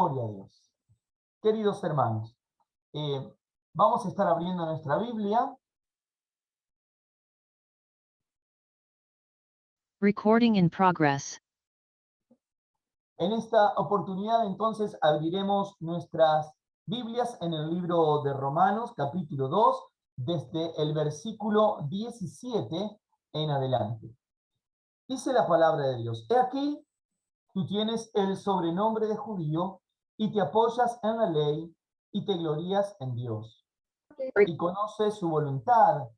Gloria a Dios. Queridos hermanos, vamos a estar abriendo nuestra Biblia. Recording in progress. En esta oportunidad, entonces, abriremos nuestras Biblias en el libro de Romanos, capítulo 2, desde el versículo 17 en adelante. Dice la palabra de Dios: He aquí, tú tienes el sobrenombre de judío y te apoyas en la ley y te glorías en Dios. Y conoces su voluntad,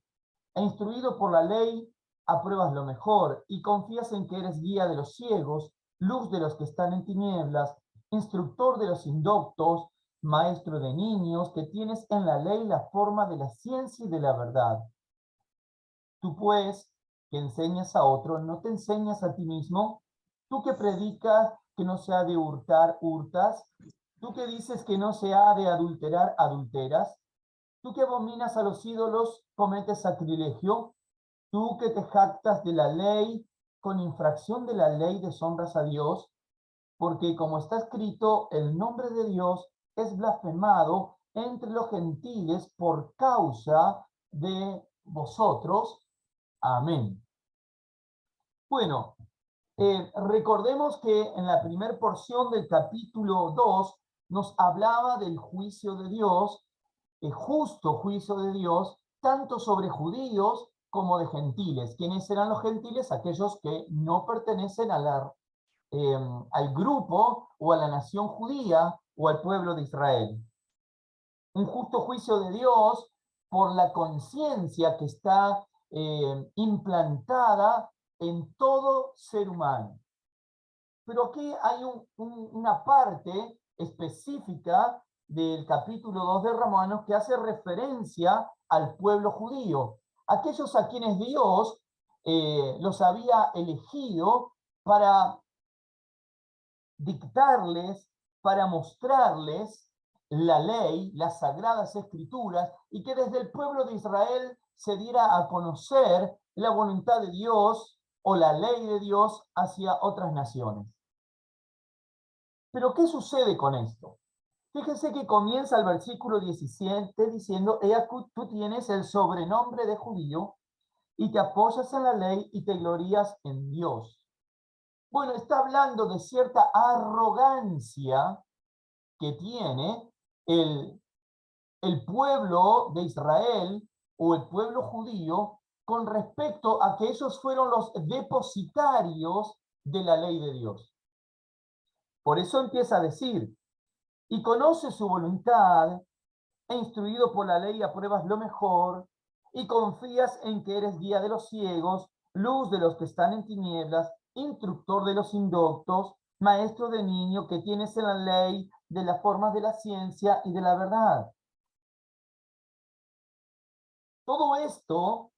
e instruido por la ley, apruebas lo mejor y confías en que eres guía de los ciegos, luz de los que están en tinieblas, instructor de los indoctos, maestro de niños, que tienes en la ley la forma de la ciencia y de la verdad. Tú, pues, que enseñas a otro, ¿no te enseñas a ti mismo? Tú que predicas que no se ha de hurtar, hurtas. Tú que dices que no se ha de adulterar, adulteras. Tú que abominas a los ídolos, cometes sacrilegio. Tú que te jactas de la ley, con infracción de la ley deshonras a Dios, porque como está escrito, el nombre de Dios es blasfemado entre los gentiles por causa de vosotros. Amén. Bueno, recordemos que en la primera porción del capítulo 2 nos hablaba del juicio de Dios, el justo juicio de Dios, tanto sobre judíos como de gentiles. ¿Quiénes eran los gentiles? Aquellos que no pertenecen al grupo o a la nación judía o al pueblo de Israel. Un justo juicio de Dios por la conciencia que está implantada en todo ser humano. Pero aquí hay una parte específica del capítulo 2 de Romanos que hace referencia al pueblo judío, aquellos a quienes Dios los había elegido para dictarles, para mostrarles la ley, las sagradas escrituras, y que desde el pueblo de Israel se diera a conocer la voluntad de Dios o la ley de Dios hacia otras naciones. Pero ¿qué sucede con esto? Fíjense que comienza el versículo 17 diciendo: tú tienes el sobrenombre de judío y te apoyas en la ley y te glorías en Dios. Bueno, está hablando de cierta arrogancia que tiene el pueblo de Israel o el pueblo judío con respecto a que ellos fueron los depositarios de la ley de Dios. Por eso empieza a decir: y conoce su voluntad, e instruido por la ley apruebas lo mejor, y confías en que eres guía de los ciegos, luz de los que están en tinieblas, instructor de los indoctos, maestro de niño, que tienes en la ley de las formas de la ciencia y de la verdad. Todo esto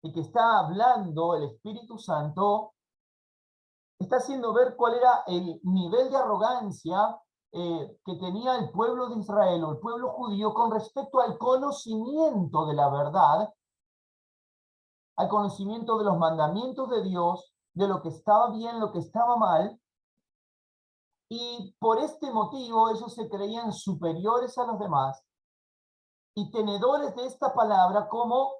y que está hablando el Espíritu Santo está haciendo ver cuál era el nivel de arrogancia que tenía el pueblo de Israel o el pueblo judío con respecto al conocimiento de la verdad, al conocimiento de los mandamientos de Dios, de lo que estaba bien, lo que estaba mal, y por este motivo ellos se creían superiores a los demás y tenedores de esta palabra como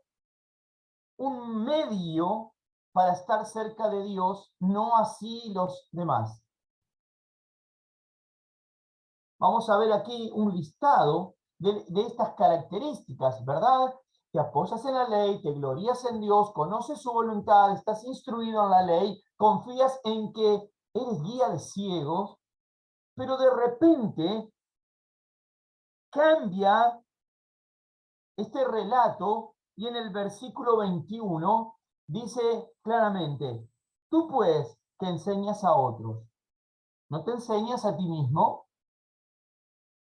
un medio para estar cerca de Dios, no así los demás. Vamos a ver aquí un listado de estas características, ¿verdad? Te apoyas en la ley, te glorías en Dios, conoces su voluntad, estás instruido en la ley, confías en que eres guía de ciegos, pero de repente cambia este relato y en el versículo 21 dice claramente: tú pues que enseñas a otros, ¿no te enseñas a ti mismo?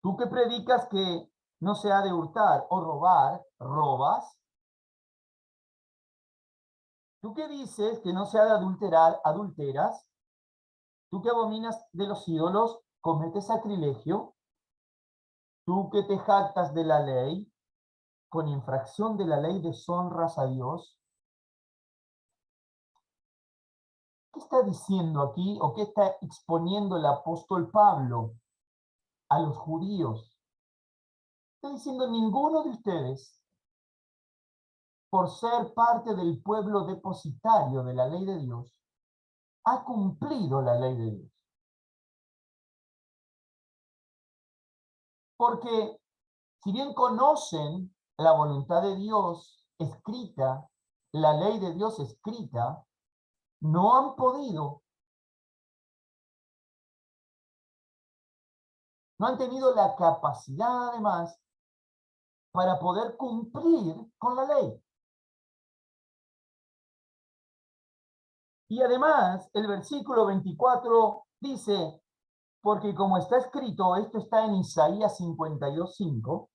Tú que predicas que no se ha de hurtar o robar, ¿robas? Tú que dices que no se ha de adulterar, ¿adulteras? Tú que abominas de los ídolos, ¿cometes sacrilegio? Tú que te jactas de la ley, con infracción de la ley deshonras a Dios. ¿Qué está diciendo aquí o qué está exponiendo el apóstol Pablo? a los judíos. Está diciendo, ninguno de ustedes, por ser parte del pueblo depositario de la ley de Dios, ha cumplido la ley de Dios. Porque si bien conocen la voluntad de Dios escrita, la ley de Dios escrita, no han podido, no han tenido la capacidad además para poder cumplir con la ley. Y además, el versículo 24 dice, porque como está escrito, esto está en Isaías 52:5,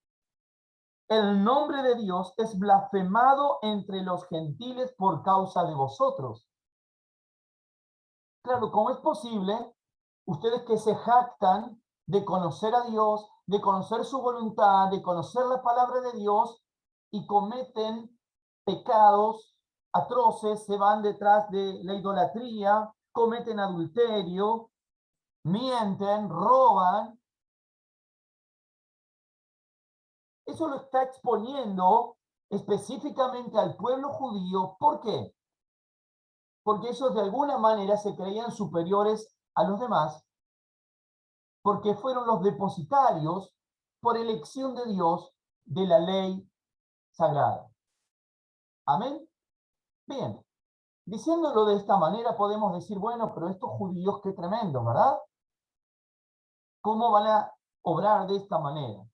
el nombre de Dios es blasfemado entre los gentiles por causa de vosotros. Claro, ¿cómo es posible? Ustedes que se jactan de conocer a Dios, de conocer su voluntad, de conocer la palabra de Dios, y cometen pecados atroces, se van detrás de la idolatría, cometen adulterio, mienten, roban. Eso lo está exponiendo específicamente al pueblo judío. ¿Por qué? Porque ellos de alguna manera se creían superiores a los demás, porque fueron los depositarios, por elección de Dios, de la ley sagrada. Amén. Bien, diciéndolo de esta manera podemos decir, bueno, pero estos judíos qué tremendos, ¿verdad? ¿Cómo van a obrar de esta manera?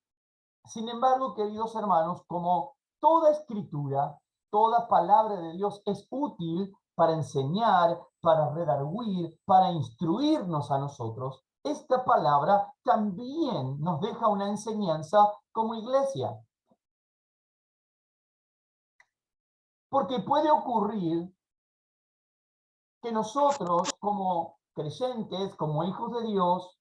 Sin embargo, queridos hermanos, como toda escritura, toda palabra de Dios es útil para enseñar, para redarguir, para instruirnos a nosotros, esta palabra también nos deja una enseñanza como iglesia. Porque puede ocurrir que nosotros, como creyentes, como hijos de Dios,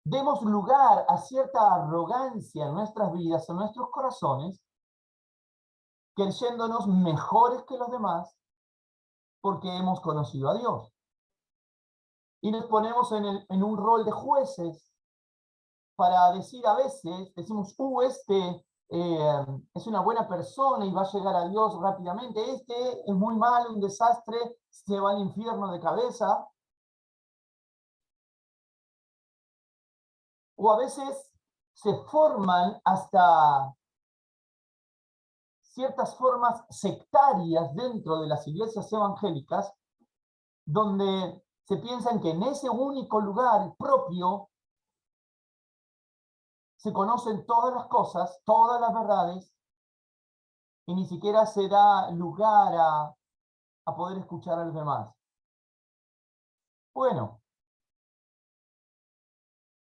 demos lugar a cierta arrogancia en nuestras vidas, en nuestros corazones, creyéndonos mejores que los demás, porque hemos conocido a Dios. Y nos ponemos en un rol de jueces para decir a veces, decimos, este es una buena persona y va a llegar a Dios rápidamente, este es muy malo, un desastre, se va al infierno de cabeza. O a veces se forman hasta ciertas formas sectarias dentro de las iglesias evangélicas, donde se piensan que en ese único lugar propio se conocen todas las cosas, todas las verdades, y ni siquiera se da lugar a poder escuchar a los demás. Bueno,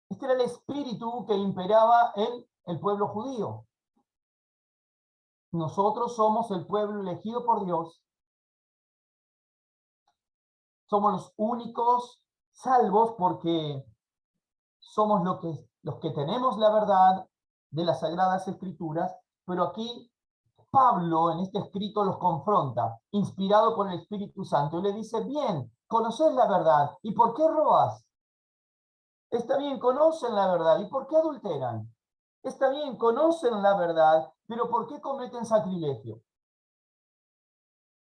este era el espíritu que imperaba en el pueblo judío. Nosotros somos el pueblo elegido por Dios. Somos los únicos salvos porque somos los que tenemos la verdad de las Sagradas Escrituras, pero aquí Pablo en este escrito los confronta, inspirado por el Espíritu Santo, y le dice, bien, conocés la verdad, ¿y por qué robas? Está bien, conocen la verdad, ¿y por qué adulteran? Está bien, conocen la verdad, pero ¿por qué cometen sacrilegio?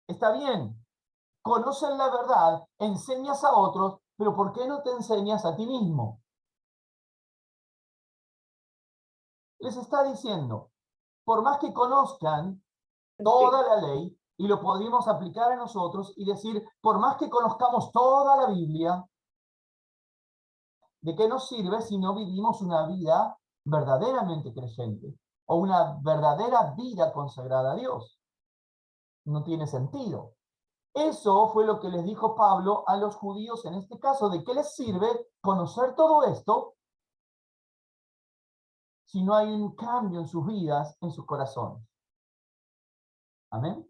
Está bien, conocen la verdad, enseñas a otros, pero ¿por qué no te enseñas a ti mismo? Les está diciendo, por más que conozcan toda la ley, y lo podríamos aplicar a nosotros y decir, por más que conozcamos toda la Biblia, ¿de qué nos sirve si no vivimos una vida verdaderamente creyente o una verdadera vida consagrada a Dios? No tiene sentido. Eso fue lo que les dijo Pablo a los judíos en este caso. ¿De qué les sirve conocer todo esto si no hay un cambio en sus vidas, en sus corazones? Amén.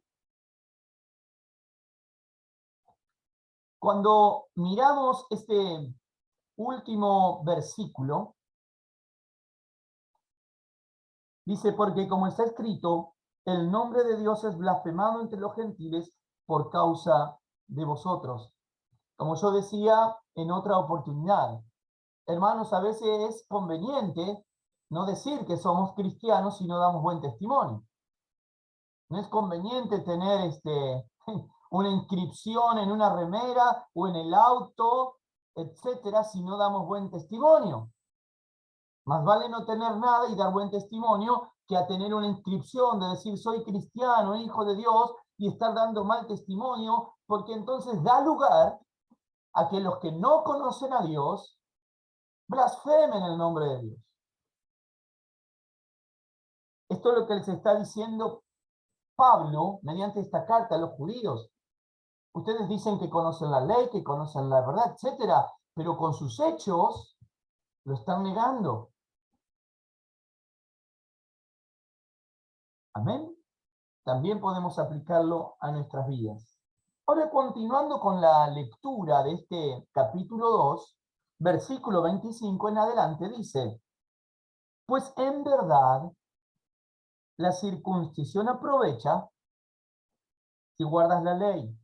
Cuando miramos este último versículo, dice, porque como está escrito, el nombre de Dios es blasfemado entre los gentiles por causa de vosotros. Como yo decía en otra oportunidad, hermanos, a veces es conveniente no decir que somos cristianos si no damos buen testimonio. No es conveniente tener una inscripción en una remera o en el auto, etcétera, si no damos buen testimonio. Más vale no tener nada y dar buen testimonio que a tener una inscripción de decir soy cristiano, hijo de Dios, y estar dando mal testimonio, porque entonces da lugar a que los que no conocen a Dios blasfemen el nombre de Dios. Esto es lo que les está diciendo Pablo mediante esta carta a los judíos. Ustedes dicen que conocen la ley, que conocen la verdad, etcétera, pero con sus hechos lo están negando. Amén. También podemos aplicarlo a nuestras vidas. Ahora, continuando con la lectura de este capítulo 2, versículo 25 en adelante, dice: pues en verdad la circuncisión aprovecha si guardas la ley.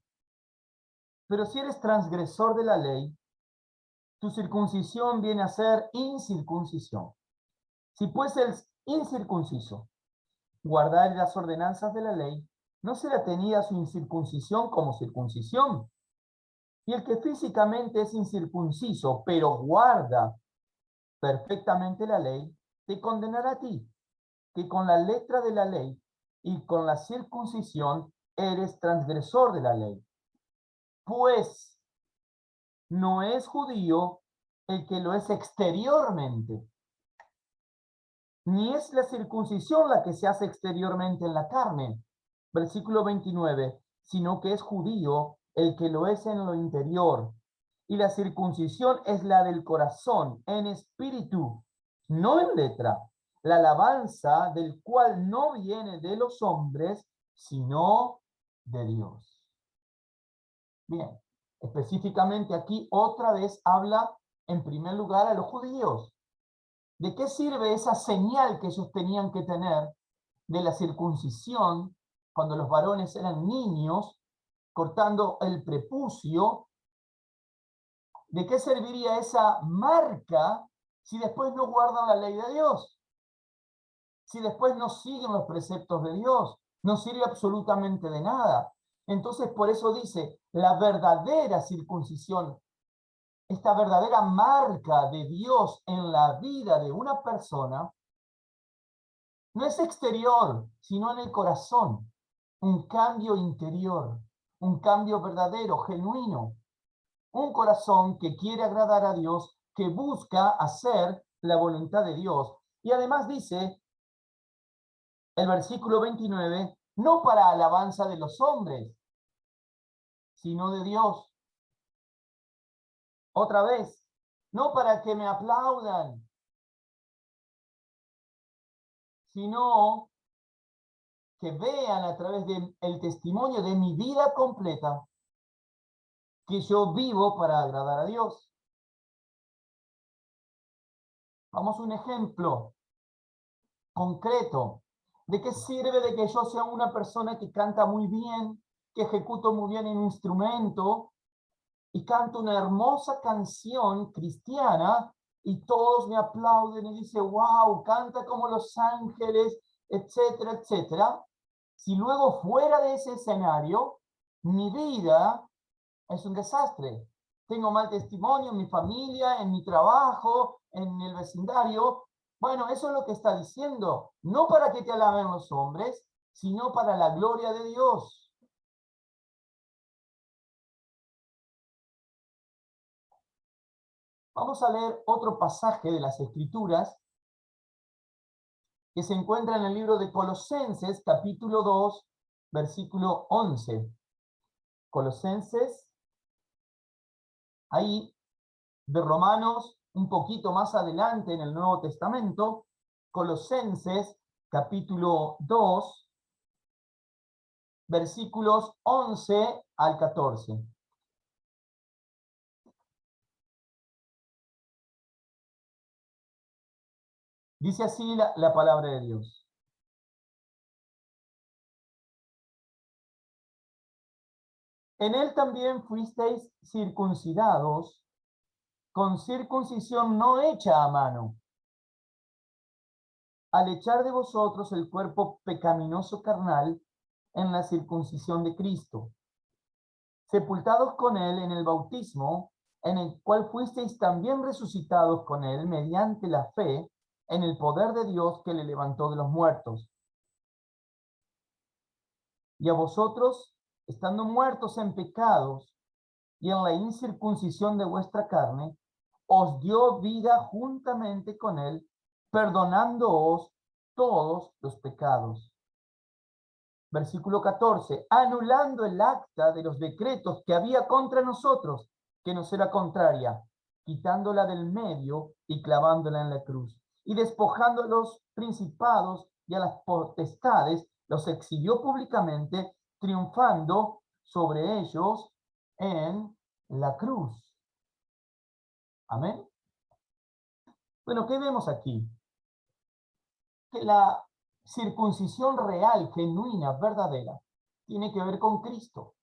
Pero si eres transgresor de la ley, tu circuncisión viene a ser incircuncisión. Si pues el incircunciso guardar las ordenanzas de la ley, no será tenida su incircuncisión como circuncisión. Y el que físicamente es incircunciso, pero guarda perfectamente la ley, te condenará a ti, que con la letra de la ley y con la circuncisión eres transgresor de la ley. Pues no es judío el que lo es exteriormente, ni es la circuncisión la que se hace exteriormente en la carne, versículo 29, sino que es judío el que lo es en lo interior. Y la circuncisión es la del corazón, en espíritu, no en letra, la alabanza del cual no viene de los hombres, sino de Dios. Bien, específicamente aquí otra vez habla en primer lugar a los judíos. ¿De qué sirve esa señal que ellos tenían que tener de la circuncisión cuando los varones eran niños, cortando el prepucio? ¿De qué serviría esa marca si después no guardan la ley de Dios? Si después no siguen los preceptos de Dios, no sirve absolutamente de nada. Entonces, por eso dice, la verdadera circuncisión, esta verdadera marca de Dios en la vida de una persona, no es exterior, sino en el corazón. Un cambio interior, un cambio verdadero, genuino. Un corazón que quiere agradar a Dios, que busca hacer la voluntad de Dios. Y además dice el versículo 29, no para alabanza de los hombres, sino de Dios. Otra vez, no para que me aplaudan, sino que vean a través del testimonio de mi vida completa que yo vivo para agradar a Dios. Vamos a un ejemplo concreto. ¿De qué sirve de que yo sea una persona que canta muy bien, que ejecuto muy bien en un instrumento y canto una hermosa canción cristiana y todos me aplauden y dicen, wow, canta como los ángeles, etcétera, etcétera? Si luego fuera de ese escenario, mi vida es un desastre. Tengo mal testimonio en mi familia, en mi trabajo, en el vecindario. Bueno, eso es lo que está diciendo. No para que te alaben los hombres, sino para la gloria de Dios. Vamos a leer otro pasaje de las Escrituras que se encuentra en el libro de Colosenses, capítulo 2, versículo 11. Colosenses, ahí de Romanos, un poquito más adelante en el Nuevo Testamento, Colosenses, capítulo 2, versículos 11 al 14. Dice así la palabra de Dios. En él también fuisteis circuncidados, con circuncisión no hecha a mano, al echar de vosotros el cuerpo pecaminoso carnal en la circuncisión de Cristo, sepultados con él en el bautismo, en el cual fuisteis también resucitados con él mediante la fe en el poder de Dios que le levantó de los muertos. Y a vosotros, estando muertos en pecados y en la incircuncisión de vuestra carne, os dio vida juntamente con él, perdonándoos todos los pecados. Versículo 14, anulando el acta de los decretos que había contra nosotros, que nos era contraria, quitándola del medio y clavándola en la cruz. Y despojando a los principados y a las potestades, los exhibió públicamente, triunfando sobre ellos en la cruz. Amén. Bueno, ¿qué vemos aquí? Que la circuncisión real, genuina, verdadera, tiene que ver con Cristo,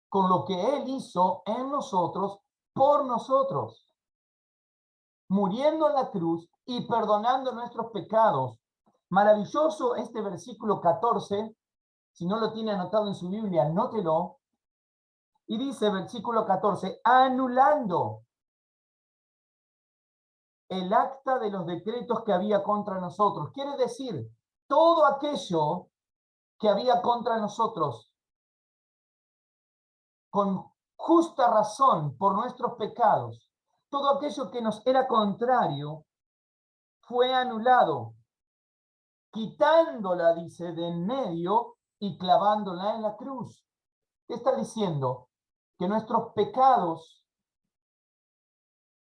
con lo que Él hizo en nosotros, por nosotros, muriendo en la cruz y perdonando nuestros pecados. Maravilloso este versículo 14, si no lo tiene anotado en su Biblia, anótelo, y dice versículo 14, anulando el acta de los decretos que había contra nosotros. Quiere decir, todo aquello que había contra nosotros, con justa razón por nuestros pecados, todo aquello que nos era contrario, fue anulado, quitándola, dice, de en medio y clavándola en la cruz. ¿Qué está diciendo? Que nuestros pecados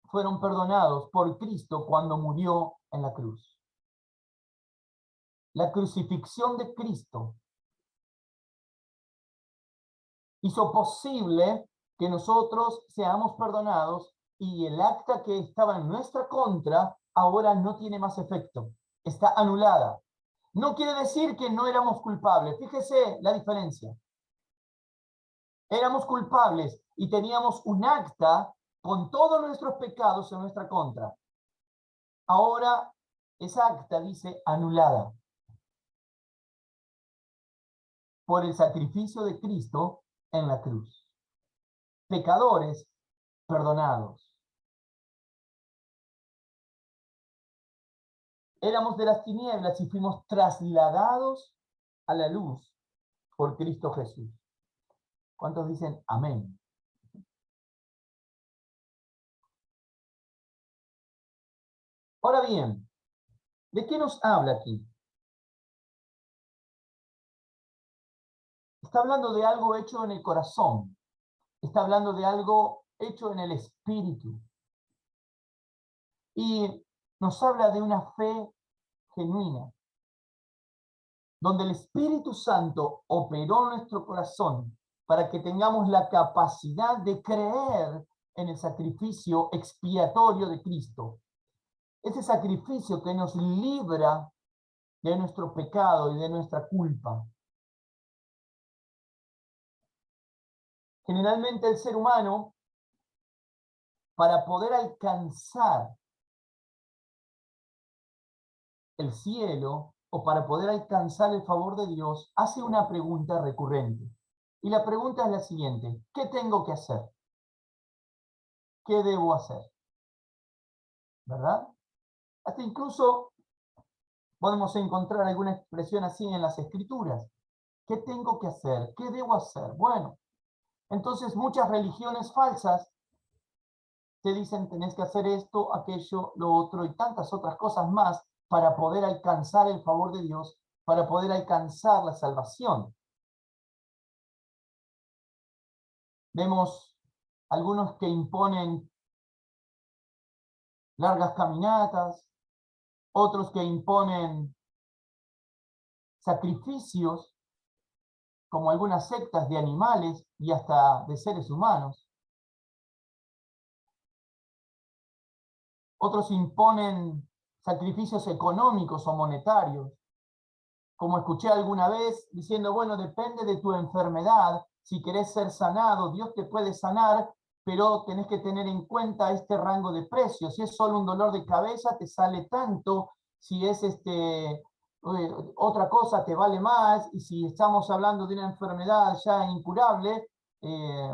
fueron perdonados por Cristo cuando murió en la cruz. La crucifixión de Cristo hizo posible que nosotros seamos perdonados y el acta que estaba en nuestra contra ahora no tiene más efecto, está anulada. No quiere decir que no éramos culpables, fíjese la diferencia. Éramos culpables y teníamos un acta con todos nuestros pecados en nuestra contra. Ahora esa acta dice anulada por el sacrificio de Cristo en la cruz. Pecadores perdonados. Éramos de las tinieblas y fuimos trasladados a la luz por Cristo Jesús. ¿Cuántos dicen amén? Ahora bien, ¿de qué nos habla aquí? Está hablando de algo hecho en el corazón. Está hablando de algo hecho en el espíritu. Y nos habla de una fe genuina, donde el Espíritu Santo operó en nuestro corazón para que tengamos la capacidad de creer en el sacrificio expiatorio de Cristo. Ese sacrificio que nos libra de nuestro pecado y de nuestra culpa. Generalmente el ser humano, para poder alcanzar el cielo o para poder alcanzar el favor de Dios, hace una pregunta recurrente. Y la pregunta es la siguiente: ¿qué tengo que hacer? ¿Qué debo hacer? ¿Verdad? Hasta incluso podemos encontrar alguna expresión así en las Escrituras. ¿Qué tengo que hacer? ¿Qué debo hacer? Bueno, entonces muchas religiones falsas te dicen tenés que hacer esto, aquello, lo otro y tantas otras cosas más para poder alcanzar el favor de Dios, para poder alcanzar la salvación. Vemos algunos que imponen largas caminatas, otros que imponen sacrificios, como algunas sectas de animales y hasta de seres humanos. Otros imponen sacrificios económicos o monetarios. Como escuché alguna vez diciendo, bueno, depende de tu enfermedad, si querés ser sanado, Dios te puede sanar, pero tenés que tener en cuenta este rango de precios. Si es solo un dolor de cabeza, te sale tanto. Si es otra cosa, te vale más. Y si estamos hablando de una enfermedad ya incurable,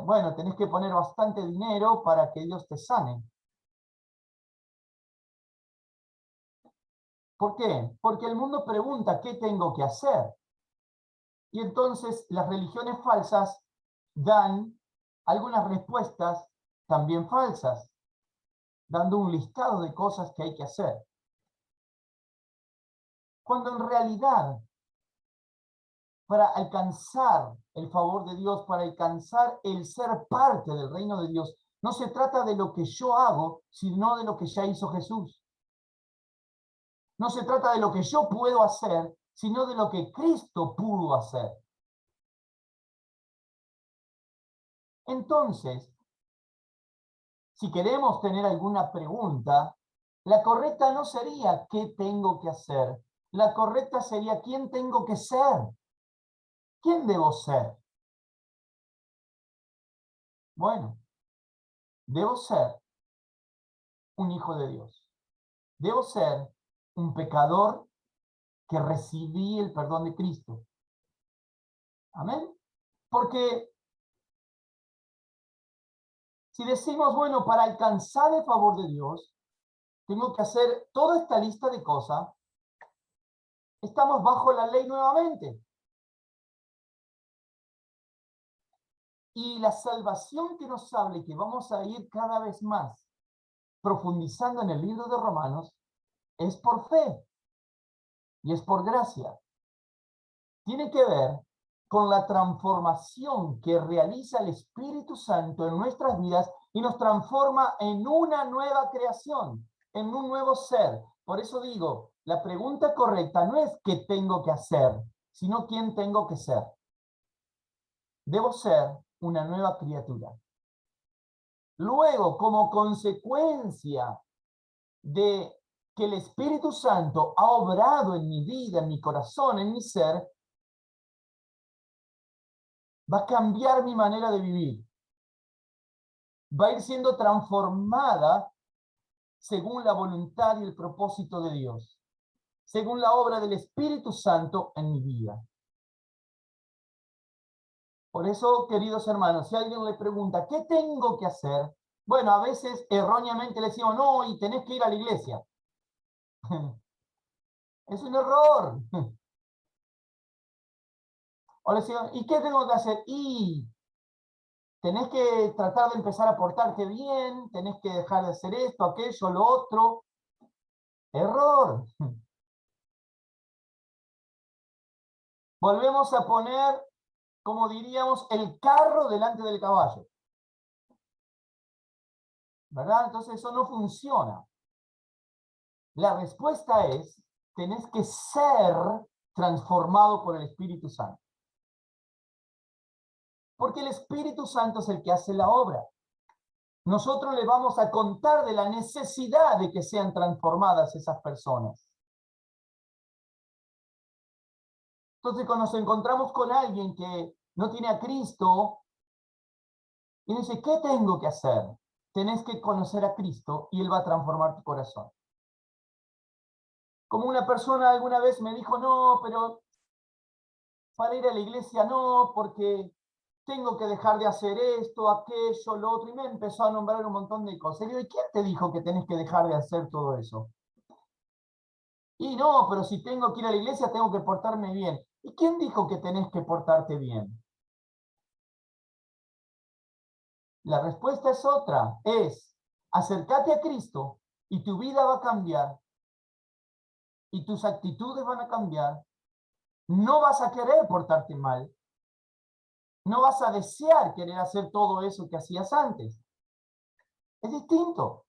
bueno, tenés que poner bastante dinero para que Dios te sane. ¿Por qué? Porque el mundo pregunta, ¿qué tengo que hacer? Y entonces las religiones falsas dan algunas respuestas también falsas, dando un listado de cosas que hay que hacer. Cuando en realidad, para alcanzar el favor de Dios, para alcanzar el ser parte del reino de Dios, no se trata de lo que yo hago, sino de lo que ya hizo Jesús. No se trata de lo que yo puedo hacer, sino de lo que Cristo pudo hacer. Entonces, si queremos tener alguna pregunta, la correcta no sería ¿qué tengo que hacer? La correcta sería ¿quién tengo que ser? ¿Quién debo ser? Bueno, debo ser un hijo de Dios. Debo ser un pecador que recibí el perdón de Cristo. Amén. Porque si decimos, bueno, para alcanzar el favor de Dios, tengo que hacer toda esta lista de cosas, estamos bajo la ley nuevamente. Y la salvación que nos habla y que vamos a ir cada vez más profundizando en el libro de Romanos es por fe y es por gracia. Tiene que ver con la transformación que realiza el Espíritu Santo en nuestras vidas y nos transforma en una nueva creación, en un nuevo ser. Por eso digo, la pregunta correcta no es qué tengo que hacer, sino quién tengo que ser. Debo ser una nueva criatura. Luego, como consecuencia de que el Espíritu Santo ha obrado en mi vida, en mi corazón, en mi ser, va a cambiar mi manera de vivir. Va a ir siendo transformada según la voluntad y el propósito de Dios, según la obra del Espíritu Santo en mi vida. Por eso, queridos hermanos, si alguien le pregunta, ¿qué tengo que hacer? Bueno, a veces erróneamente le decimos, no, y tenés que ir a la iglesia. Es un error. O le decimos, ¿y qué tengo que hacer? Y tenés que tratar de empezar a portarte bien, tenés que dejar de hacer esto, aquello, lo otro. Error. Volvemos a poner, como diríamos, el carro delante del caballo. ¿Verdad? Entonces eso no funciona. La respuesta es, tenés que ser transformado por el Espíritu Santo. Porque el Espíritu Santo es el que hace la obra. Nosotros le vamos a contar de la necesidad de que sean transformadas esas personas. Entonces, cuando nos encontramos con alguien que no tiene a Cristo, y dice, ¿qué tengo que hacer? Tenés que conocer a Cristo y Él va a transformar tu corazón. Como una persona alguna vez me dijo, no, pero para ir a la iglesia no, porque tengo que dejar de hacer esto, aquello, lo otro, y me empezó a nombrar un montón de cosas. Y digo, ¿y quién te dijo que tenés que dejar de hacer todo eso? Y no, pero si tengo que ir a la iglesia, tengo que portarme bien. ¿Y quién dijo que tenés que portarte bien? La respuesta es otra, es acércate a Cristo y tu vida va a cambiar y tus actitudes van a cambiar. No vas a querer portarte mal. No vas a desear querer hacer todo eso que hacías antes. Es distinto.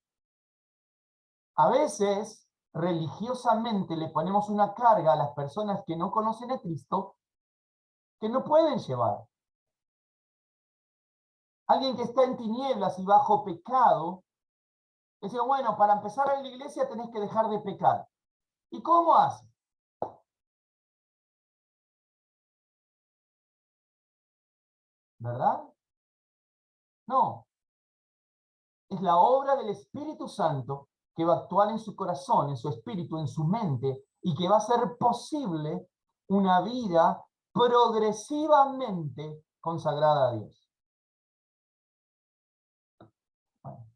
A veces, religiosamente, le ponemos una carga a las personas que no conocen a Cristo que no pueden llevar. Alguien que está en tinieblas y bajo pecado, dice, bueno, para empezar a ir a la iglesia tenés que dejar de pecar. ¿Y cómo hace? ¿Verdad? No. es la obra del Espíritu Santo que va a actuar en su corazón, en su espíritu, en su mente, y que va a hacer posible una vida progresivamente consagrada a Dios. Bueno,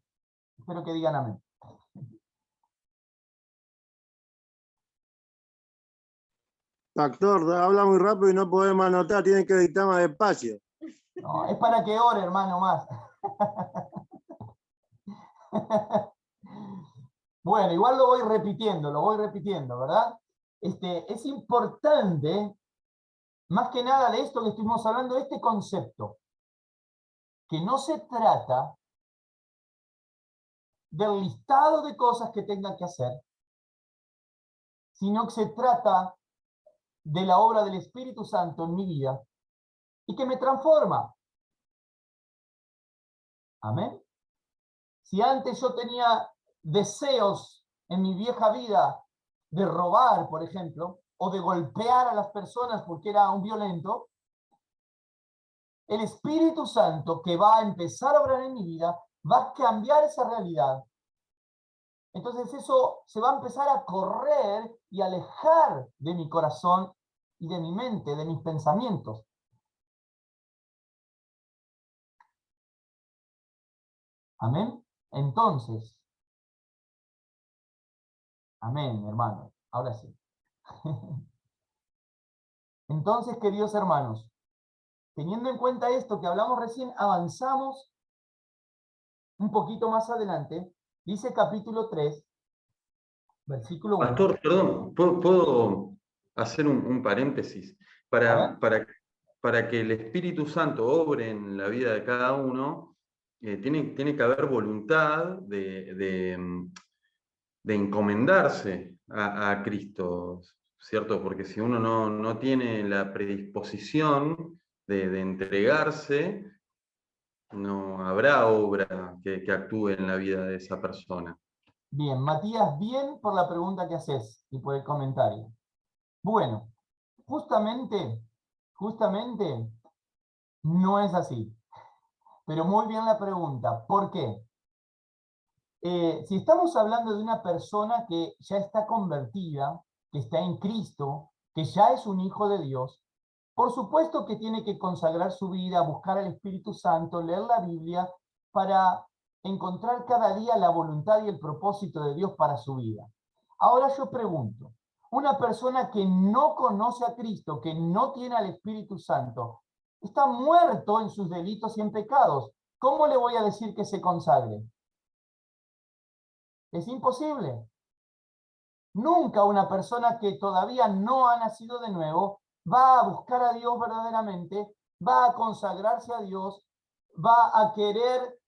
espero que digan amén. Pastor, habla muy rápido y no podemos anotar, tienen que dictar más despacio. No, es para que ore, hermano, más. Bueno, igual lo voy repitiendo, ¿verdad? Es importante, más que nada de esto que estuvimos hablando, este concepto, que no se trata del listado de cosas que tenga que hacer, sino que se trata de la obra del Espíritu Santo en mi vida y que me transforma. Amén. Si antes yo tenía deseos en mi vieja vida de robar, por ejemplo, o de golpear a las personas porque era un violento, el Espíritu Santo que va a empezar a obrar en mi vida va a cambiar esa realidad. Entonces eso se va a empezar a correr y alejar de mi corazón y de mi mente, de mis pensamientos. Amén. Entonces, amén, hermano. Ahora sí. Entonces, queridos hermanos, teniendo en cuenta esto que hablamos recién, avanzamos un poquito más adelante. Dice capítulo 3, versículo 1. Pastor, perdón, ¿puedo hacer un paréntesis? A ver. Para que el Espíritu Santo obre en la vida de cada uno, tiene que haber voluntad de encomendarse a Cristo, ¿cierto? Porque si uno no tiene la predisposición de entregarse, no habrá obra que actúe en la vida de esa persona. Bien, Matías, bien por la pregunta que haces y por el comentario. Bueno, justamente no es así. Pero muy bien la pregunta. ¿Por qué? Si estamos hablando de una persona que ya está convertida, que está en Cristo, que ya es un hijo de Dios, por supuesto que tiene que consagrar su vida, buscar al Espíritu Santo, leer la Biblia, para encontrar cada día la voluntad y el propósito de Dios para su vida. Ahora yo pregunto, una persona que no conoce a Cristo, que no tiene al Espíritu Santo, está muerto en sus delitos y en pecados. ¿Cómo le voy a decir que se consagre? Es imposible. Nunca una persona que todavía no ha nacido de nuevo va a buscar a Dios verdaderamente, va a consagrarse a Dios, va a querer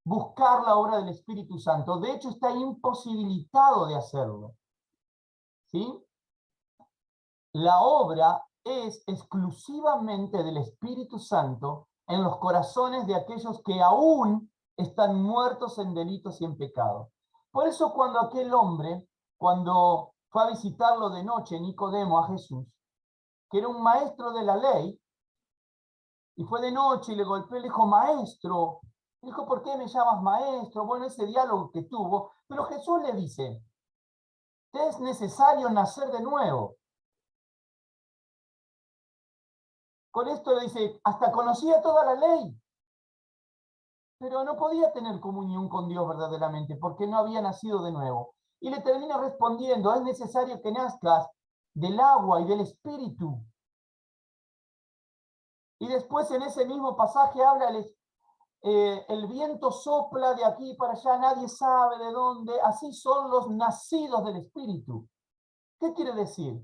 buscar la obra del Espíritu Santo. De hecho, está imposibilitado de hacerlo. ¿Sí? La obra es exclusivamente del Espíritu Santo en los corazones de aquellos que aún están muertos en delitos y en pecados. Por eso cuando aquel hombre, cuando fue a visitarlo de noche, Nicodemo, a Jesús, que era un maestro de la ley, y fue de noche y le golpeó y le dijo, maestro, dijo, ¿por qué me llamas maestro? Bueno, ese diálogo que tuvo, pero Jesús le dice, te es necesario nacer de nuevo. Con esto le dice, hasta conocía toda la ley, pero no podía tener comunión con Dios verdaderamente, porque no había nacido de nuevo. Y le termina respondiendo, es necesario que nazcas del agua y del espíritu. Y después en ese mismo pasaje habla, el viento sopla de aquí para allá, nadie sabe de dónde, así son los nacidos del espíritu. ¿Qué quiere decir?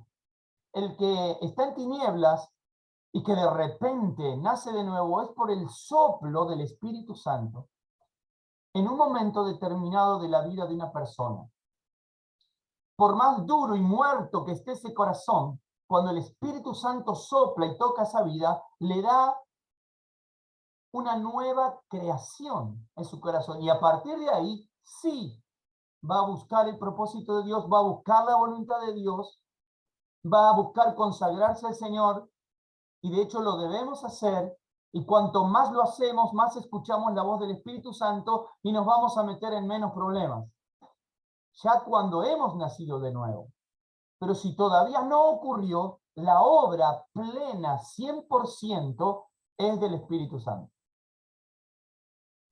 El que está en tinieblas y que de repente nace de nuevo es por el soplo del Espíritu Santo en un momento determinado de la vida de una persona. Por más duro y muerto que esté ese corazón, cuando el Espíritu Santo sopla y toca esa vida, le da una nueva creación en su corazón. Y a partir de ahí, sí, va a buscar el propósito de Dios, va a buscar la voluntad de Dios, va a buscar consagrarse al Señor, y de hecho lo debemos hacer, Y cuanto más lo hacemos, más escuchamos la voz del Espíritu Santo y nos vamos a meter en menos problemas. Ya cuando hemos nacido de nuevo. Pero si todavía no ocurrió, la obra plena 100% es del Espíritu Santo.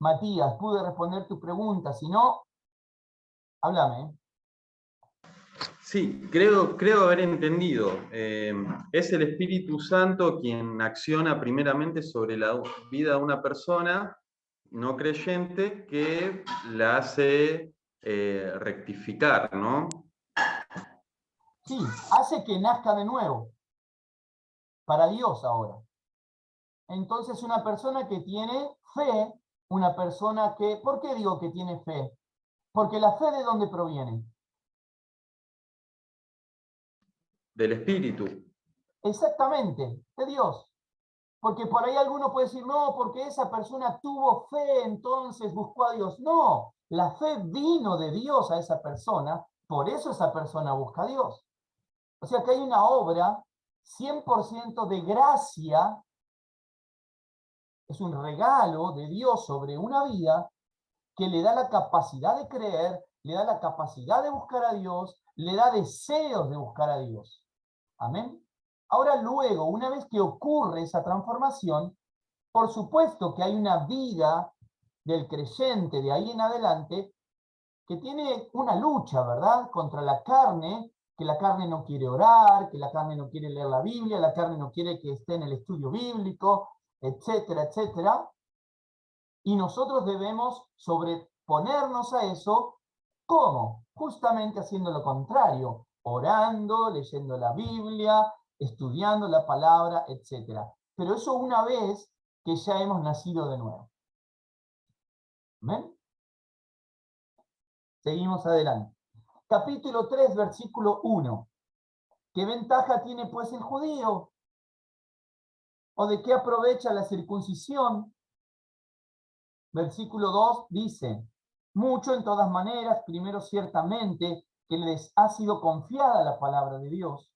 Matías, pude responder tu pregunta. Si no, háblame. Sí, creo haber entendido. Es el Espíritu Santo quien acciona primeramente sobre la vida de una persona no creyente que la hace rectificar, ¿no? Sí, hace que nazca de nuevo. Para Dios ahora. Entonces una persona que tiene fe, una persona que... ¿Por qué digo que tiene fe? Porque la fe, ¿de dónde proviene? Del Espíritu. Exactamente, de Dios. Porque por ahí alguno puede decir, no, porque esa persona tuvo fe, entonces buscó a Dios. No, la fe vino de Dios a esa persona, por eso esa persona busca a Dios. O sea que hay una obra 100% de gracia, es un regalo de Dios sobre una vida que le da la capacidad de creer, le da la capacidad de buscar a Dios, le da deseos de buscar a Dios. Amén. Ahora luego, una vez que ocurre esa transformación, por supuesto que hay una vida del creyente de ahí en adelante que tiene una lucha, ¿verdad? Contra la carne, que la carne no quiere orar, que la carne no quiere leer la Biblia, la carne no quiere que esté en el estudio bíblico, etcétera, etcétera. Y nosotros debemos sobreponernos a eso, ¿cómo? Justamente haciendo lo contrario, orando, leyendo la Biblia, estudiando la palabra, etcétera. Pero eso una vez que ya hemos nacido de nuevo. ¿Ven? Seguimos adelante. Capítulo 3, versículo 1. ¿Qué ventaja tiene pues el judío? ¿O de qué aprovecha la circuncisión? Versículo 2 dice, mucho en todas maneras, primero ciertamente que les ha sido confiada la palabra de Dios.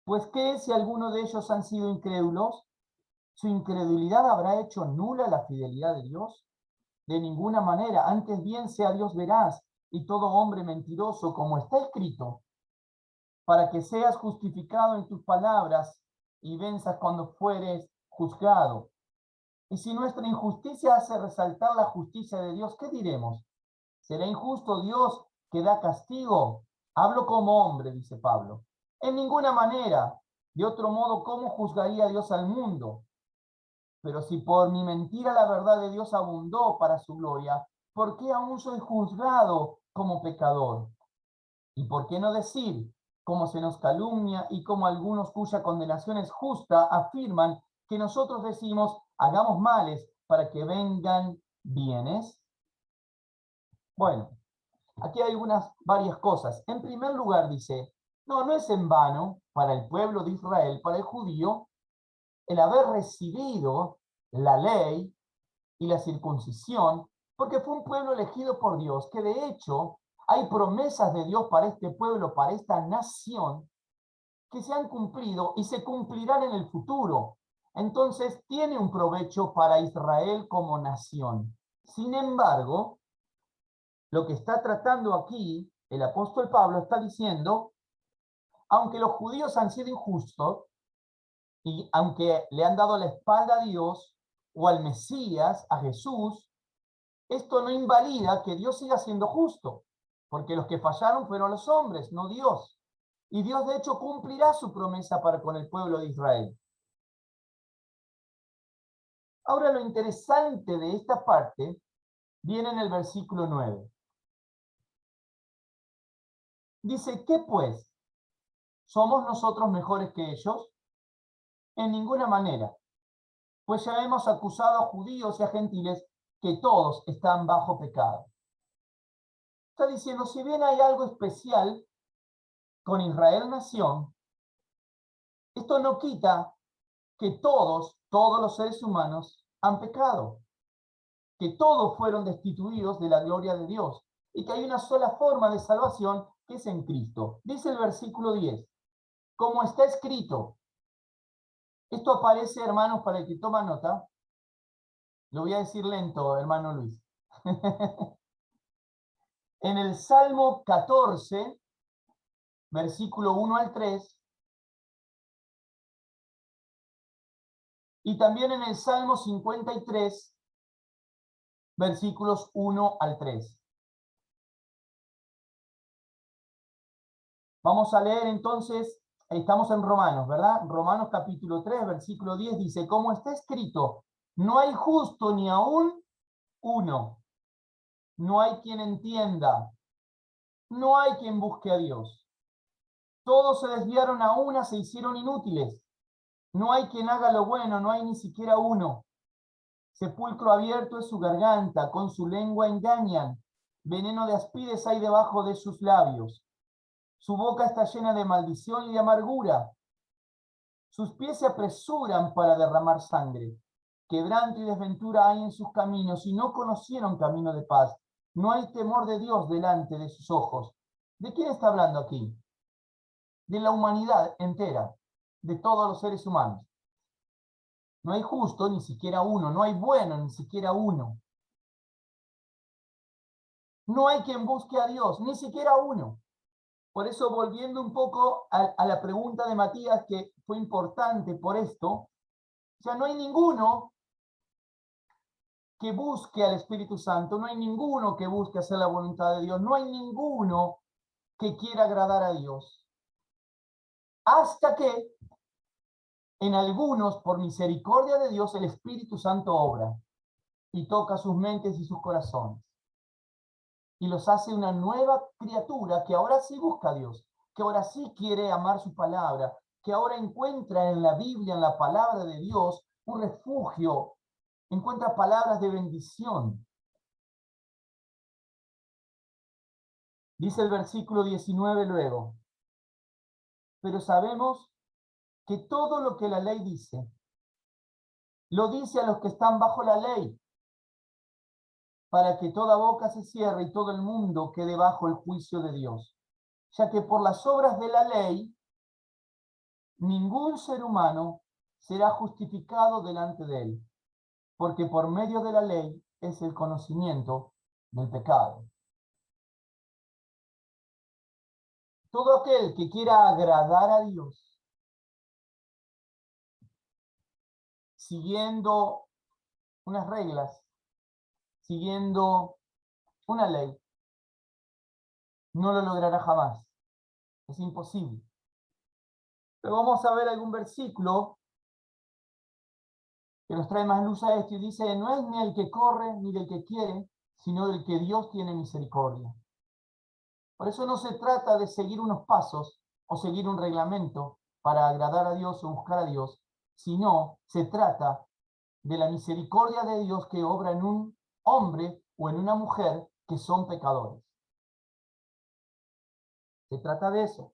Pues ¿qué si alguno de ellos han sido incrédulos? ¿Su incredulidad habrá hecho nula la fidelidad de Dios? De ninguna manera, antes bien sea Dios veraz y todo hombre mentiroso, como está escrito, para que seas justificado en tus palabras y venzas cuando fueres juzgado. Y si nuestra injusticia hace resaltar la justicia de Dios, ¿qué diremos? ¿Será injusto Dios que da castigo? Hablo como hombre, dice Pablo. En ninguna manera. De otro modo, ¿cómo juzgaría Dios al mundo? Pero si por mi mentira la verdad de Dios abundó para su gloria, ¿por qué aún soy juzgado como pecador? ¿Y por qué no decir, como se nos calumnia y como algunos cuya condenación es justa afirman que nosotros decimos, hagamos males para que vengan bienes? Bueno, aquí hay varias cosas. En primer lugar dice, no es en vano para el pueblo de Israel, para el judío, el haber recibido la ley y la circuncisión, porque fue un pueblo elegido por Dios, que de hecho hay promesas de Dios para este pueblo, para esta nación, que se han cumplido y se cumplirán en el futuro. Entonces tiene un provecho para Israel como nación. Sin embargo, lo que está tratando aquí el apóstol Pablo está diciendo, aunque los judíos han sido injustos, y aunque le han dado la espalda a Dios o al Mesías, a Jesús, esto no invalida que Dios siga siendo justo, porque los que fallaron fueron los hombres, no Dios. Y Dios de hecho cumplirá su promesa para con el pueblo de Israel. Ahora lo interesante de esta parte viene en el versículo 9. Dice, ¿qué pues? ¿Somos nosotros mejores que ellos? En ninguna manera, pues ya hemos acusado a judíos y a gentiles que todos están bajo pecado. Está diciendo, si bien hay algo especial con Israel nación, esto no quita que todos los seres humanos han pecado, que todos fueron destituidos de la gloria de Dios y que hay una sola forma de salvación que es en Cristo. Dice el versículo 10, como está escrito, Esto aparece, hermanos, para el que toma nota. Lo voy a decir lento, hermano Luis. En el Salmo 14, versículo 1 al 3, y también en el Salmo 53, versículos 1 al 3. Vamos a leer entonces, estamos en Romanos, ¿verdad? Romanos capítulo 3, versículo 10 dice, como está escrito, no hay justo ni aún uno, no hay quien entienda, no hay quien busque a Dios. Todos se desviaron a una, se hicieron inútiles. No hay quien haga lo bueno, no hay ni siquiera uno. Sepulcro abierto es su garganta, con su lengua engañan. Veneno de aspides hay debajo de sus labios. Su boca está llena de maldición y de amargura. Sus pies se apresuran para derramar sangre. Quebranto y desventura hay en sus caminos, y no conocieron camino de paz. No hay temor de Dios delante de sus ojos. ¿De quién está hablando aquí? De la humanidad entera, de todos los seres humanos. No hay justo, ni siquiera uno. No hay bueno, ni siquiera uno. No hay quien busque a Dios, ni siquiera uno. Por eso, volviendo un poco a la pregunta de Matías, que fue importante por esto, o sea, no hay ninguno que busque al Espíritu Santo, no hay ninguno que busque hacer la voluntad de Dios, no hay ninguno que quiera agradar a Dios. Hasta que en algunos, por misericordia de Dios, el Espíritu Santo obra y toca sus mentes y sus corazones. Y los hace una nueva criatura que ahora sí busca a Dios, que ahora sí quiere amar su palabra, que ahora encuentra en la Biblia, en la palabra de Dios, un refugio, encuentra palabras de bendición. Dice el versículo 19 luego, pero sabemos que todo lo que la ley dice, lo dice a los que están bajo la ley, para que toda boca se cierre y todo el mundo quede bajo el juicio de Dios. Ya que por las obras de la ley, ningún ser humano será justificado delante de él, porque por medio de la ley es el conocimiento del pecado. Todo aquel que quiera agradar a Dios, siguiendo unas reglas, siguiendo una ley, no lo logrará jamás. Es imposible. Pero vamos a ver algún versículo que nos trae más luz a esto y dice, no es ni el que corre ni del que quiere, sino del que Dios tiene misericordia. Por eso no se trata de seguir unos pasos o seguir un reglamento para agradar a Dios o buscar a Dios, sino se trata de la misericordia de Dios que obra en un hombre o en una mujer que son pecadores. Se trata de eso.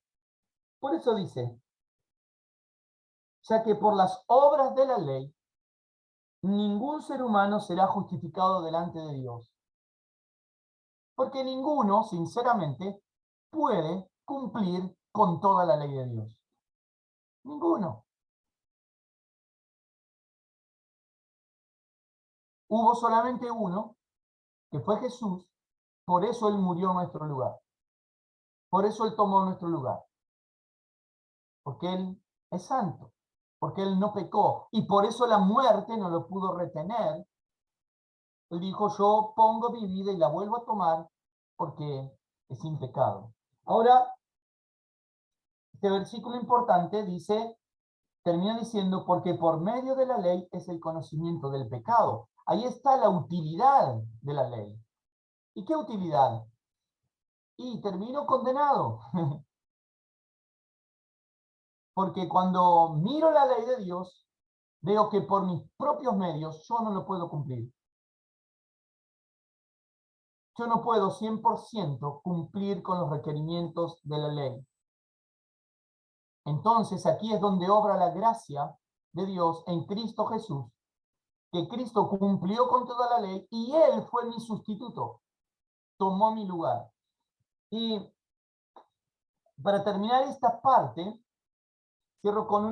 Por eso dice, ya que por las obras de la ley, ningún ser humano será justificado delante de Dios. Porque ninguno, sinceramente, puede cumplir con toda la ley de Dios. Ninguno. Hubo solamente uno, que fue Jesús, por eso Él murió en nuestro lugar. Por eso Él tomó nuestro lugar. Porque Él es santo. Porque Él no pecó. Y por eso la muerte no lo pudo retener. Él dijo, yo pongo mi vida y la vuelvo a tomar porque es sin pecado. Ahora, este versículo importante dice, termina diciendo, porque por medio de la ley es el conocimiento del pecado. Ahí está la utilidad de la ley. ¿Y qué utilidad? Y termino condenado. Porque cuando miro la ley de Dios, veo que por mis propios medios yo no lo puedo cumplir. Yo no puedo 100% cumplir con los requerimientos de la ley. Entonces aquí es donde obra la gracia de Dios en Cristo Jesús, que Cristo cumplió con toda la ley y Él fue mi sustituto, tomó mi lugar. Y para terminar esta parte, cierro con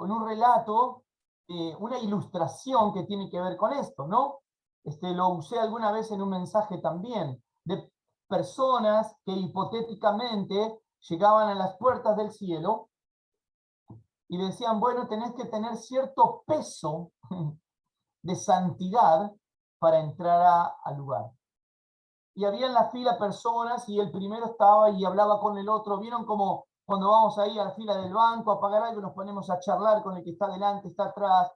con un relato, una ilustración que tiene que ver con esto, ¿no? Lo usé alguna vez en un mensaje también, de personas que hipotéticamente llegaban a las puertas del cielo y decían, bueno, tenés que tener cierto peso de santidad para entrar al lugar. Y había en la fila personas y el primero estaba y hablaba con el otro. ¿Vieron como cuando vamos ahí a la fila del banco a pagar algo nos ponemos a charlar con el que está delante, está atrás?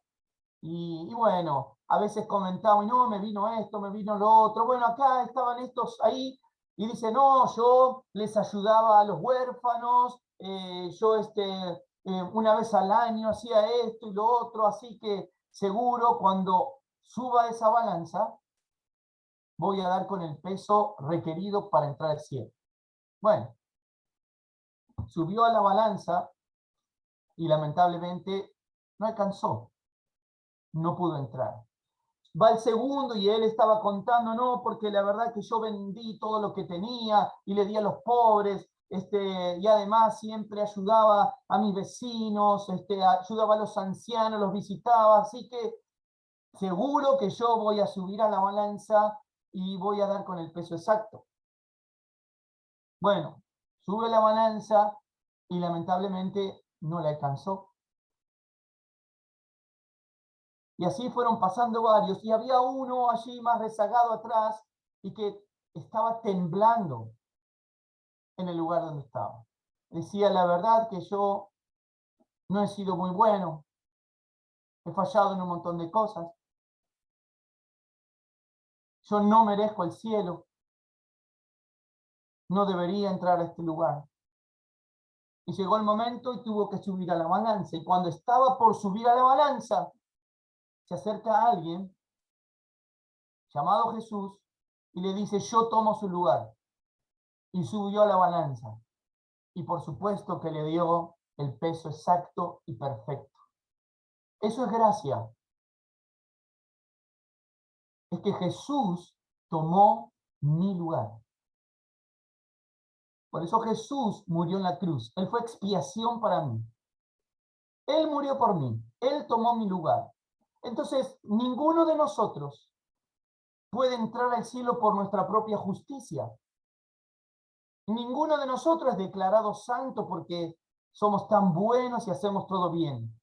Y bueno, a veces comentamos, no, me vino esto, me vino lo otro. Bueno, acá estaban estos ahí y dice, no, yo les ayudaba a los huérfanos, yo una vez al año hacía esto y lo otro, así que seguro cuando suba esa balanza voy a dar con el peso requerido para entrar al cielo. Bueno, subió a la balanza y lamentablemente no alcanzó, no pudo entrar. Va el segundo y él estaba contando, no, porque la verdad que yo vendí todo lo que tenía y le di a los pobres, y además siempre ayudaba a mis vecinos, ayudaba a los ancianos, los visitaba, así que seguro que yo voy a subir a la balanza y voy a dar con el peso exacto. Bueno, sube la balanza y lamentablemente no le alcanzó. Y así fueron pasando varios, y había uno allí más rezagado atrás y que estaba temblando en el lugar donde estaba. Decía, la verdad que yo no he sido muy bueno, he fallado en un montón de cosas, yo no merezco el cielo, no debería entrar a este lugar. Y llegó el momento y tuvo que subir a la balanza, y cuando estaba por subir a la balanza, se acerca a alguien llamado Jesús y le dice, yo tomo su lugar. Y subió a la balanza. Y por supuesto que le dio el peso exacto y perfecto. Eso es gracia. Es que Jesús tomó mi lugar. Por eso Jesús murió en la cruz. Él fue expiación para mí. Él murió por mí. Él tomó mi lugar. Entonces, ninguno de nosotros puede entrar al cielo por nuestra propia justicia. Ninguno de nosotros es declarado santo porque somos tan buenos y hacemos todo bien,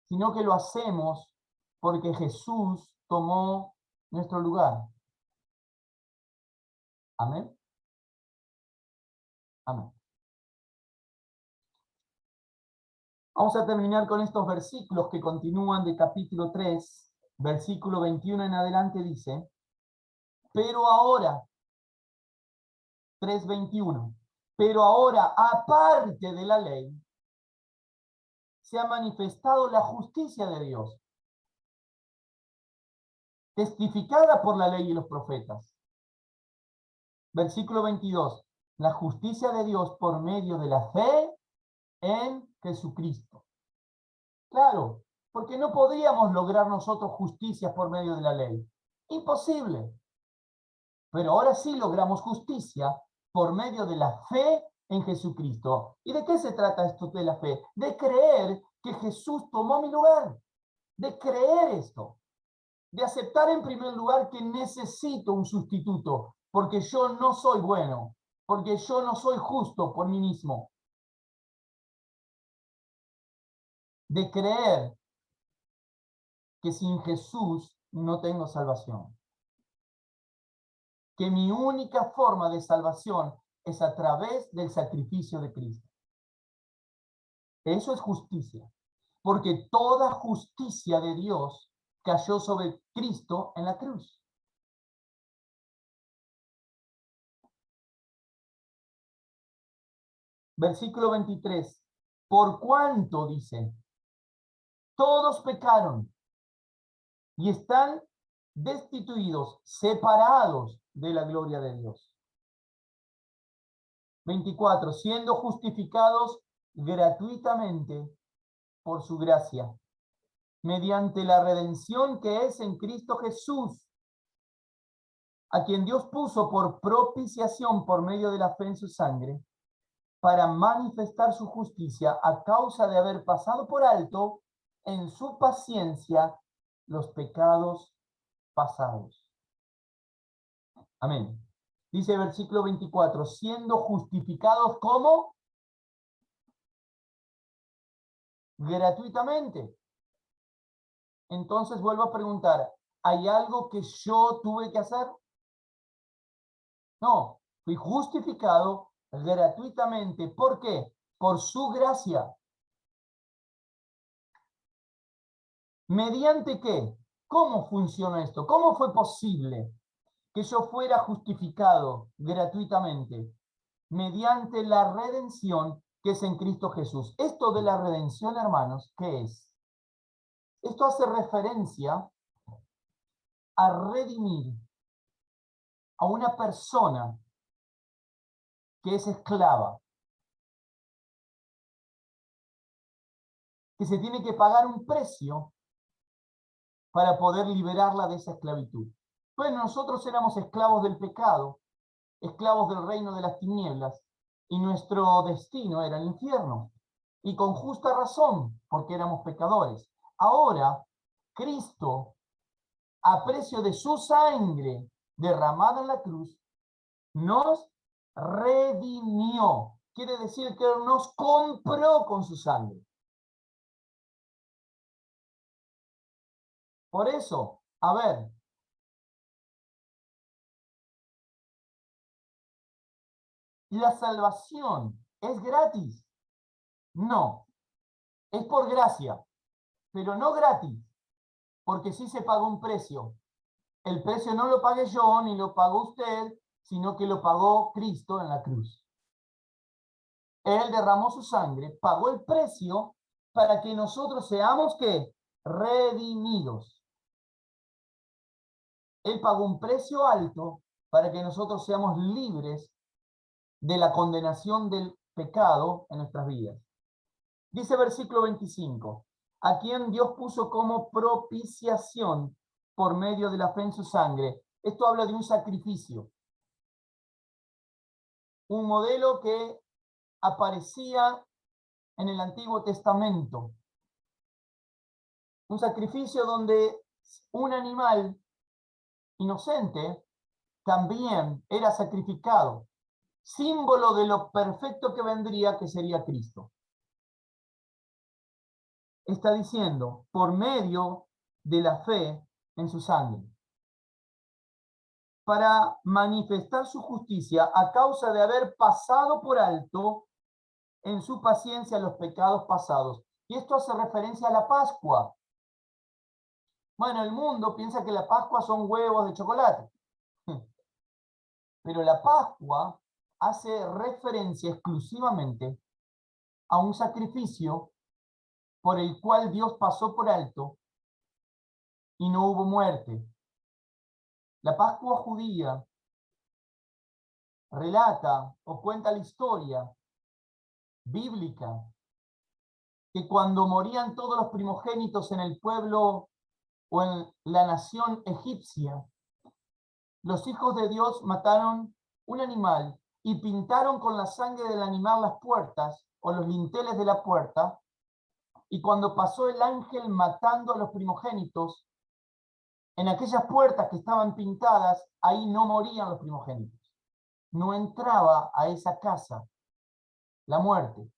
sino que lo hacemos porque Jesús tomó nuestro lugar. Amén. Amén. Vamos a terminar con estos versículos que continúan de capítulo 3, versículo 21 en adelante dice, pero ahora, 3:21, pero ahora, aparte de la ley, se ha manifestado la justicia de Dios, testificada por la ley y los profetas. Versículo 22, la justicia de Dios por medio de la fe en Jesucristo. Claro, porque no podríamos lograr nosotros justicia por medio de la ley. Imposible. Pero ahora sí logramos justicia por medio de la fe en Jesucristo. ¿Y de qué se trata esto de la fe? De creer que Jesús tomó mi lugar. De creer esto. De aceptar en primer lugar que necesito un sustituto, porque yo no soy bueno, porque yo no soy justo por mí mismo. De creer que sin Jesús no tengo salvación. Que mi única forma de salvación es a través del sacrificio de Cristo. Eso es justicia, porque toda justicia de Dios cayó sobre Cristo en la cruz. Versículo 23. Por cuanto, dice, todos pecaron y están destituidos, separados de la gloria de Dios. 24. Siendo justificados gratuitamente por su gracia, mediante la redención que es en Cristo Jesús, a quien Dios puso por propiciación por medio de la fe en su sangre, para manifestar su justicia a causa de haber pasado por alto en su paciencia los pecados pasados. Amén. Dice el versículo 24, siendo justificados ¿cómo? Gratuitamente. Entonces vuelvo a preguntar, ¿hay algo que yo tuve que hacer? No, fui justificado gratuitamente. ¿Por qué? Por su gracia. ¿Mediante qué? ¿Cómo funciona esto? ¿Cómo fue posible que yo fuera justificado gratuitamente? Mediante la redención que es en Cristo Jesús. Esto de la redención, hermanos, ¿qué es? Esto hace referencia a redimir a una persona que es esclava, que se tiene que pagar un precio para poder liberarla de esa esclavitud. Bueno, nosotros éramos esclavos del pecado, esclavos del reino de las tinieblas, y nuestro destino era el infierno. Y con justa razón, porque éramos pecadores. Ahora, Cristo, a precio de su sangre derramada en la cruz, nos redimió. Quiere decir que nos compró con su sangre. Por eso, a ver, ¿la salvación es gratis? No, es por gracia, pero no gratis, porque sí se pagó un precio. El precio no lo pagué yo, ni lo pagó usted, sino que lo pagó Cristo en la cruz. Él derramó su sangre, pagó el precio para que nosotros seamos, ¿qué? Redimidos. Él pagó un precio alto para que nosotros seamos libres de la condenación del pecado en nuestras vidas. Dice versículo 25, a quien Dios puso como propiciación por medio de la fe en su sangre. Esto habla de un sacrificio. Un modelo que aparecía en el Antiguo Testamento. Un sacrificio donde un animal inocente también era sacrificado. Símbolo de lo perfecto que vendría, que sería Cristo. Está diciendo, por medio de la fe en su sangre, para manifestar su justicia a causa de haber pasado por alto en su paciencia los pecados pasados. Y esto hace referencia a la Pascua. Bueno, el mundo piensa que la Pascua son huevos de chocolate. Pero la Pascua hace referencia exclusivamente a un sacrificio por el cual Dios pasó por alto y no hubo muerte. La Pascua judía relata o cuenta la historia bíblica que cuando morían todos los primogénitos en el pueblo o en la nación egipcia, los hijos de Dios mataron un animal y pintaron con la sangre del animal las puertas o los linteles de la puerta, y cuando pasó el ángel matando a los primogénitos, en aquellas puertas que estaban pintadas, ahí no morían los primogénitos. No entraba a esa casa la muerte.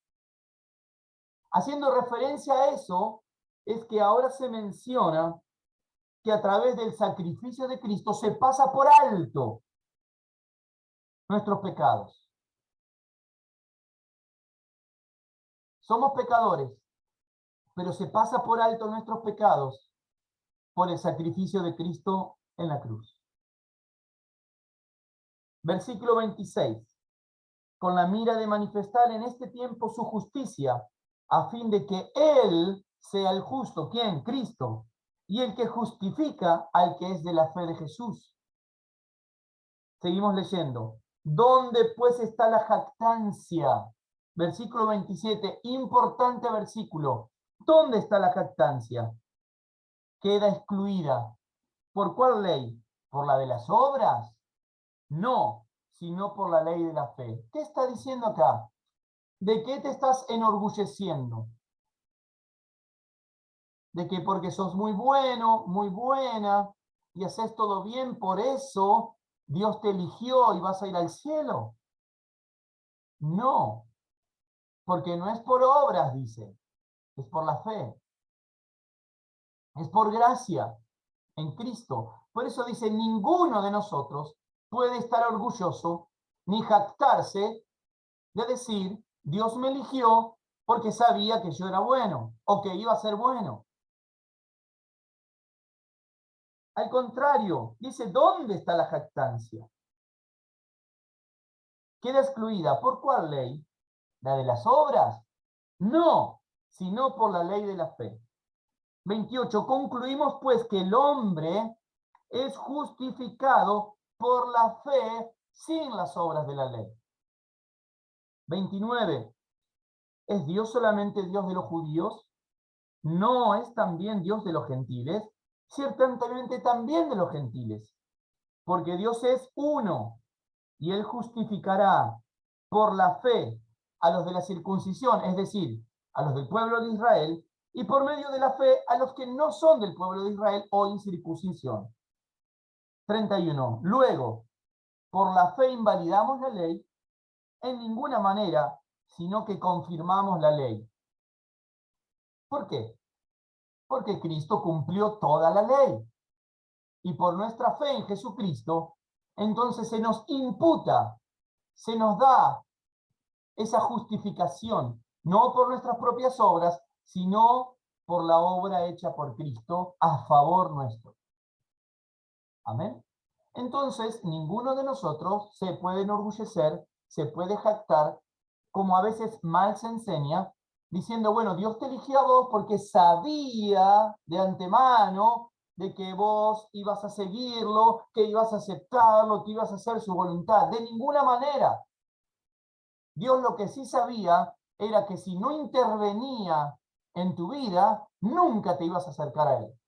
Haciendo referencia a eso, es que ahora se menciona que a través del sacrificio de Cristo se pasa por alto nuestros pecados. Somos pecadores, pero se pasa por alto nuestros pecados por el sacrificio de Cristo en la cruz. Versículo 26. Con la mira de manifestar en este tiempo su justicia, a fin de que Él sea el justo. ¿Quién? Cristo. Y el que justifica al que es de la fe de Jesús. Seguimos leyendo. ¿Dónde pues está la jactancia? Versículo 27, importante versículo. ¿Dónde está la jactancia? Queda excluida. ¿Por cuál ley? ¿Por la de las obras? No, sino por la ley de la fe. ¿Qué está diciendo acá? ¿De qué te estás enorgulleciendo? De que porque sos muy bueno, muy buena, y haces todo bien, por eso Dios te eligió y vas a ir al cielo. No, porque no es por obras, dice, es por la fe. Es por gracia en Cristo. Por eso dice, ninguno de nosotros puede estar orgulloso ni jactarse de decir, Dios me eligió porque sabía que yo era bueno o que iba a ser bueno. Al contrario, dice, ¿dónde está la jactancia? Queda excluida. ¿Por cuál ley? ¿La de las obras? No, sino por la ley de la fe. 28. Concluimos pues que el hombre es justificado por la fe sin las obras de la ley. 29. ¿Es Dios solamente Dios de los judíos? ¿No es también Dios de los gentiles? Ciertamente también de los gentiles, porque Dios es uno, y Él justificará por la fe a los de la circuncisión, es decir, a los del pueblo de Israel, y por medio de la fe a los que no son del pueblo de Israel o incircuncisión. 31. Luego, por la fe invalidamos la ley en ninguna manera, sino que confirmamos la ley. ¿Por qué? Porque Cristo cumplió toda la ley. Y por nuestra fe en Jesucristo, entonces se nos imputa, se nos da esa justificación, no por nuestras propias obras, sino por la obra hecha por Cristo a favor nuestro. Amén. Entonces, ninguno de nosotros se puede enorgullecer, se puede jactar, como a veces mal se enseña, diciendo, bueno, Dios te eligió a vos porque sabía de antemano de que vos ibas a seguirlo, que ibas a aceptarlo, que ibas a hacer su voluntad. De ninguna manera. Dios lo que sí sabía era que si no intervenía en tu vida, nunca te ibas a acercar a Él.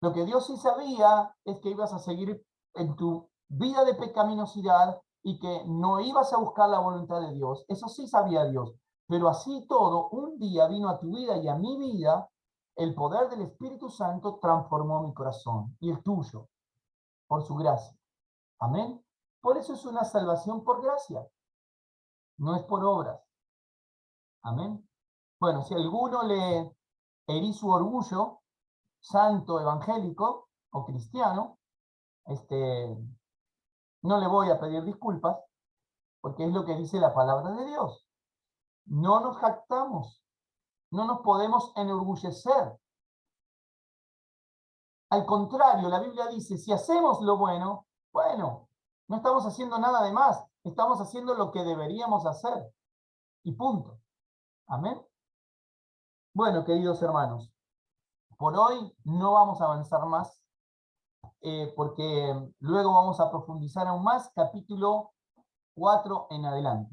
Lo que Dios sí sabía es que ibas a seguir en tu vida de pecaminosidad y que no ibas a buscar la voluntad de Dios. Eso sí sabía Dios. Pero así todo, un día vino a tu vida y a mi vida, el poder del Espíritu Santo transformó mi corazón y el tuyo, por su gracia. Amén. Por eso es una salvación por gracia. No es por obras. Amén. Bueno, si a alguno le herí su orgullo, santo, evangélico o cristiano, no le voy a pedir disculpas, porque es lo que dice la palabra de Dios. No nos jactamos, no nos podemos enorgullecer. Al contrario, la Biblia dice, si hacemos lo bueno, bueno, no estamos haciendo nada de más, estamos haciendo lo que deberíamos hacer. Y punto. Amén. Bueno, queridos hermanos, por hoy no vamos a avanzar más, porque luego vamos a profundizar aún más, capítulo 4 en adelante.